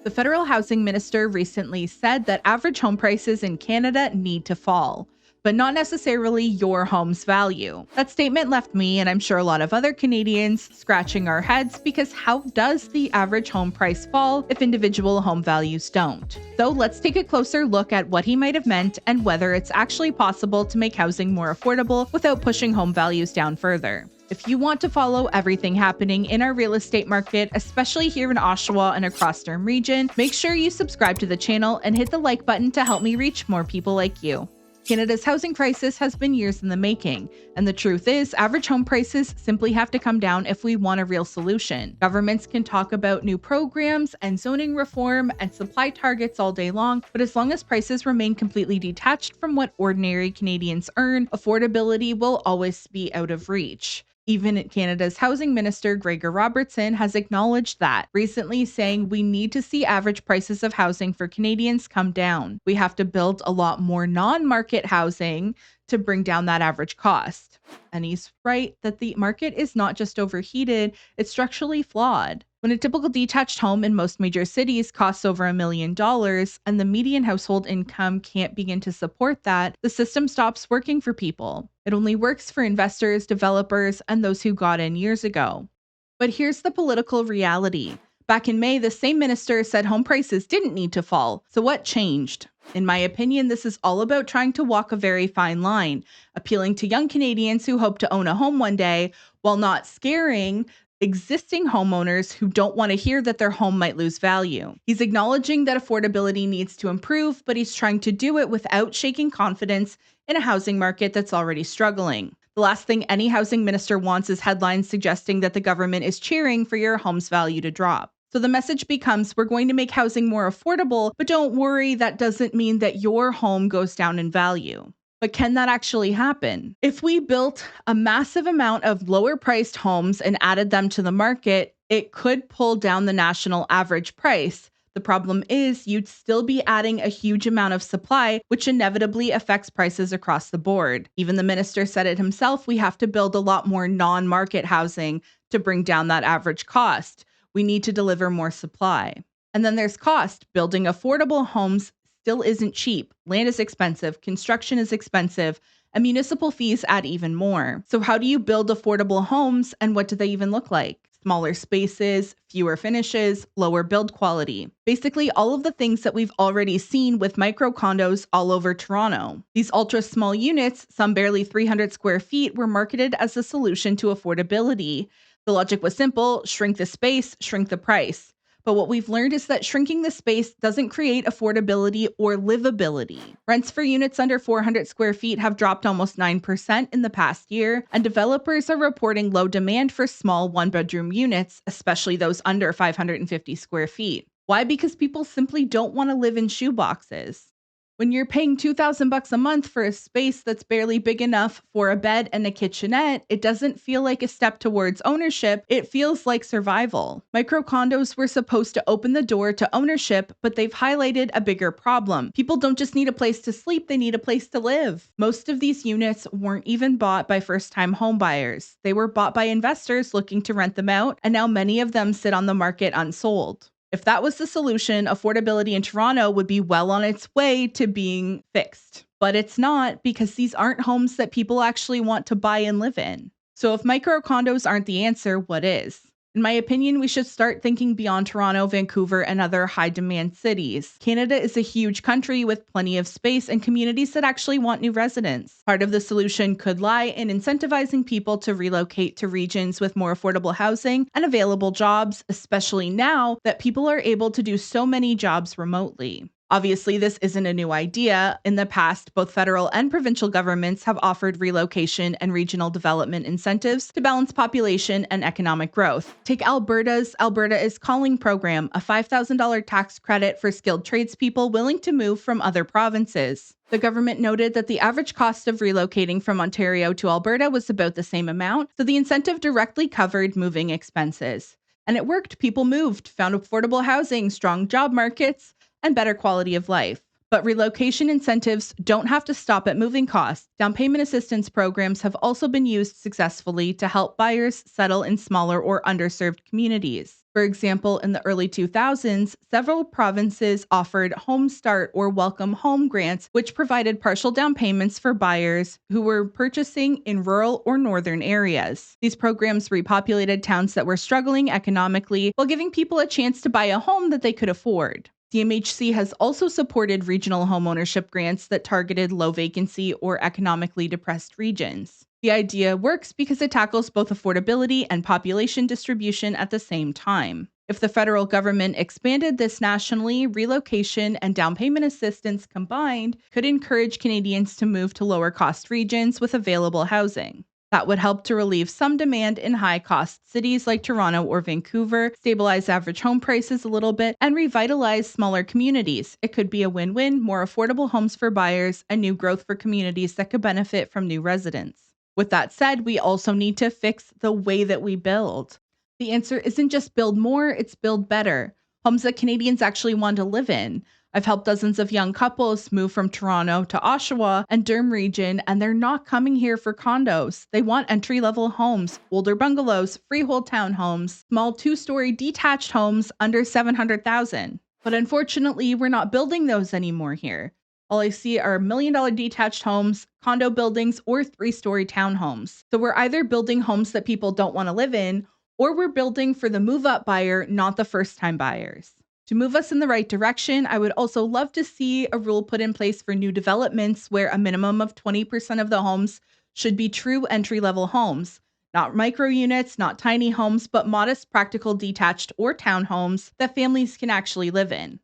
The federal housing minister recently said that average home prices in Canada need to fall, but not necessarily your home's value. That statement left me, and I'm sure a lot of other Canadians, scratching our heads because how does the average home price fall if individual home values don't? So let's take a closer look at what he might have meant and whether it's actually possible to make housing more affordable without pushing home values down further. If you want to follow everything happening in our real estate market, especially here in Oshawa and across Durham region, make sure you subscribe to the channel and hit the like button to help me reach more people like you. Canada's housing crisis has been years in the making, and the truth is, average home prices simply have to come down if we want a real solution. Governments can talk about new programs and zoning reform and supply targets all day long, but as long as prices remain completely detached from what ordinary Canadians earn, affordability will always be out of reach. Even Canada's housing minister, Gregor Robertson, has acknowledged that, recently saying we need to see average prices of housing for Canadians come down. We have to build a lot more non-market housing to bring down that average cost. And he's right that the market is not just overheated, it's structurally flawed. When a typical detached home in most major cities costs over $1 million and the median household income can't begin to support that, the system stops working for people. It only works for investors, developers, and those who got in years ago. But here's the political reality. Back in May, the same minister said home prices didn't need to fall. So what changed? In my opinion, this is all about trying to walk a very fine line, appealing to young Canadians who hope to own a home one day, while not scaring existing homeowners who don't want to hear that their home might lose value. He's acknowledging that affordability needs to improve, but he's trying to do it without shaking confidence in a housing market that's already struggling. The last thing any housing minister wants is headlines suggesting that the government is cheering for your home's value to drop. So the message becomes, we're going to make housing more affordable, but don't worry, that doesn't mean that your home goes down in value. But can that actually happen? If we built a massive amount of lower priced homes and added them to the market, it could pull down the national average price. The problem is you'd still be adding a huge amount of supply, which inevitably affects prices across the board. Even the minister said it himself, we have to build a lot more non-market housing to bring down that average cost. We need to deliver more supply. And then there's cost. Building affordable homes still isn't cheap. Land is expensive, construction is expensive, and municipal fees add even more. So how do you build affordable homes, and what do they even look like? Smaller spaces, fewer finishes, lower build quality. Basically all of the things that we've already seen with micro condos all over Toronto. These ultra small units, some barely 300 square feet, were marketed as a solution to affordability. The logic was simple: shrink the space, shrink the price. But what we've learned is that shrinking the space doesn't create affordability or livability. Rents for units under 400 square feet have dropped almost 9% in the past year, and developers are reporting low demand for small one-bedroom units, especially those under 550 square feet. Why? Because people simply don't want to live in shoeboxes. When you're paying $2,000 a month for a space that's barely big enough for a bed and a kitchenette, it doesn't feel like a step towards ownership, it feels like survival. Micro condos were supposed to open the door to ownership, but they've highlighted a bigger problem. People don't just need a place to sleep, they need a place to live. Most of these units weren't even bought by first-time home buyers. They were bought by investors looking to rent them out, and now many of them sit on the market unsold. If that was the solution, affordability in Toronto would be well on its way to being fixed. But it's not, because these aren't homes that people actually want to buy and live in. So if micro condos aren't the answer, what is? In my opinion, we should start thinking beyond Toronto, Vancouver, and other high-demand cities. Canada is a huge country with plenty of space and communities that actually want new residents. Part of the solution could lie in incentivizing people to relocate to regions with more affordable housing and available jobs, especially now that people are able to do so many jobs remotely. Obviously, this isn't a new idea. In the past, both federal and provincial governments have offered relocation and regional development incentives to balance population and economic growth. Take Alberta's Alberta is Calling program, a $5,000 tax credit for skilled tradespeople willing to move from other provinces. The government noted that the average cost of relocating from Ontario to Alberta was about the same amount, so the incentive directly covered moving expenses. And it worked. People moved, found affordable housing, strong job markets, and better quality of life. But relocation incentives don't have to stop at moving costs. Down payment assistance programs have also been used successfully to help buyers settle in smaller or underserved communities. For example, in the early 2000s, several provinces offered Home Start or Welcome Home grants, which provided partial down payments for buyers who were purchasing in rural or northern areas. These programs repopulated towns that were struggling economically while giving people a chance to buy a home that they could afford. DMHC has also supported regional homeownership grants that targeted low vacancy or economically depressed regions. The idea works because it tackles both affordability and population distribution at the same time. If the federal government expanded this nationally, relocation and down payment assistance combined could encourage Canadians to move to lower cost regions with available housing. That would help to relieve some demand in high-cost cities like Toronto or Vancouver, stabilize average home prices a little bit, and revitalize smaller communities. It could be a win-win, more affordable homes for buyers, and new growth for communities that could benefit from new residents. With that said, we also need to fix the way that we build. The answer isn't just build more, it's build better. Homes that Canadians actually want to live in. I've helped dozens of young couples move from Toronto to Oshawa and Durham region, and they're not coming here for condos. They want entry-level homes, older bungalows, freehold townhomes, small 2-story detached homes under $700,000. But unfortunately, we're not building those anymore here. All I see are $1 million detached homes, condo buildings, or 3-story townhomes. So we're either building homes that people don't want to live in, or we're building for the move-up buyer, not the first-time buyers. To move us in the right direction, I would also love to see a rule put in place for new developments where a minimum of 20% of the homes should be true entry-level homes. Not micro units, not tiny homes, but modest, practical detached or townhomes that families can actually live in.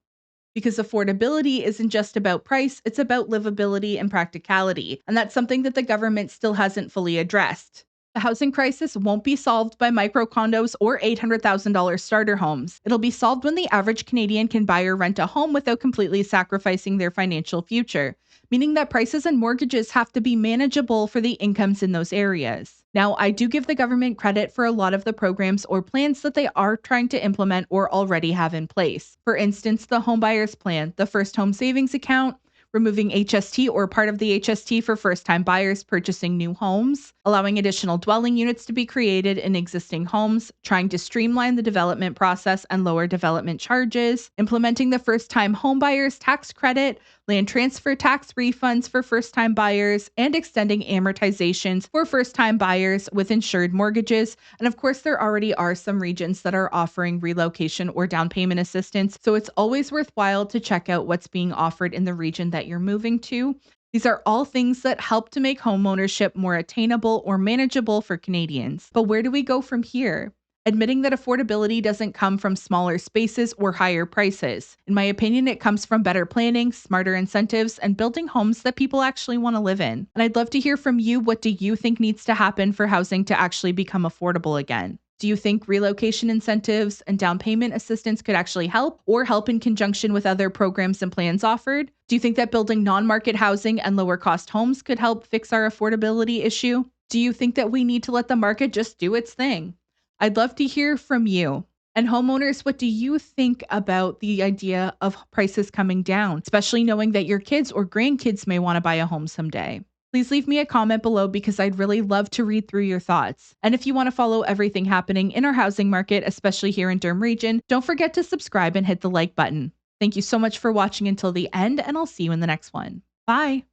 Because affordability isn't just about price, it's about livability and practicality, and that's something that the government still hasn't fully addressed. The housing crisis won't be solved by micro condos or $800,000 starter homes. It'll be solved when the average Canadian can buy or rent a home without completely sacrificing their financial future, meaning that prices and mortgages have to be manageable for the incomes in those areas. Now, I do give the government credit for a lot of the programs or plans that they are trying to implement or already have in place. For instance, the Home Buyers Plan, the First Home Savings Account, removing HST or part of the HST for first-time buyers purchasing new homes, allowing additional dwelling units to be created in existing homes, trying to streamline the development process and lower development charges, implementing the first-time homebuyers tax credit, land transfer tax refunds for first-time buyers, and extending amortizations for first-time buyers with insured mortgages. And of course, there already are some regions that are offering relocation or down payment assistance, so it's always worthwhile to check out what's being offered in the region that you're moving to. These are all things that help to make homeownership more attainable or manageable for Canadians. But where do we go from here? Admitting that affordability doesn't come from smaller spaces or higher prices. In my opinion, it comes from better planning, smarter incentives, and building homes that people actually want to live in. And I'd love to hear from you. What do you think needs to happen for housing to actually become affordable again? Do you think relocation incentives and down payment assistance could actually help, or help in conjunction with other programs and plans offered? Do you think that building non-market housing and lower cost homes could help fix our affordability issue? Do you think that we need to let the market just do its thing? I'd love to hear from you. And homeowners, what do you think about the idea of prices coming down, especially knowing that your kids or grandkids may want to buy a home someday? Please leave me a comment below because I'd really love to read through your thoughts. And if you want to follow everything happening in our housing market, especially here in Durham region, don't forget to subscribe and hit the like button. Thank you so much for watching until the end, and I'll see you in the next one. Bye.